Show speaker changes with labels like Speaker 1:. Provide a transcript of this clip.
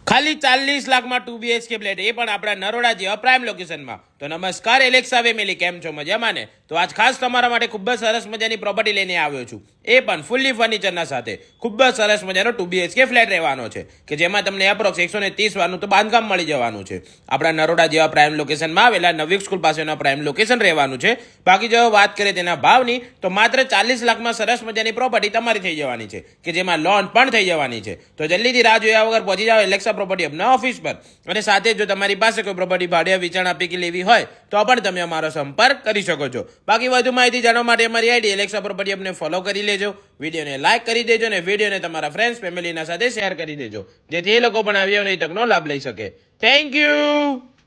Speaker 1: ખાલી 40 લાખમાં 2 BHK flat, એ પણ આપણા નરોડા જેવા પ્રાઇમ લોકેશનમાં. તો નમસ્કાર એલેક્સા ફેમિલી, કેમ છો? મજામાં ને? તો આજ ખાસ તમારા માટે ખૂબ જ સરસ મજાની પ્રોપર્ટી લઈને આવ્યો છું, એ પણ ફૂલ્લી ફર્નિચરના સાથે. ખૂબ જ સરસ મજાનો 2 BHK ફ્લેટ રહેવાનો છે કે જેમાં તમને એપ્રોક્સ 130 વારનું તો બાંધકામ મળી જવાનું છે. આપણા નરોડા જેવા પ્રાઇમ લોકેશનમાં આવેલા નવીક સ્કૂલ પાસેના પ્રાઇમ લોકેશન રહેવાનું છે. બાકી જો વાત કરીએ તેના ભાવની, તો માત્ર 40 લાખમાં સરસ મજાની પ્રોપર્ટી તમારી થઈ જવાની છે કે જેમાં લોન પણ થઈ જવાની છે. તો જલ્દીથી રાહ જોયા વગર પહોંચી જાઓ એલેક્સા પ્રોપર્ટી હબના ઓફિસ પર. અને સાથે જો તમારી પાસે કોઈ પ્રોપર્ટી ભાડે વેચાણ આપી કે લેવી હોય તો પણ તમે અમારો સંપર્ક કરી શકો છો. બાકી વધુ માહિતી જાણવા માટે અમારી આઈડી એલેક્સા પ્રોપર્ટી હબને ફોલો કરી લેજો, વિડીયોને લાઇક કરી દેજો અને વિડીયોને તમારા ફ્રેન્ડ્સ ફેમિલીના સાથે શેર કરી દેજો, જેથી એ લોકો પણ આવી તકનો લાભ લઈ શકે. Thank you.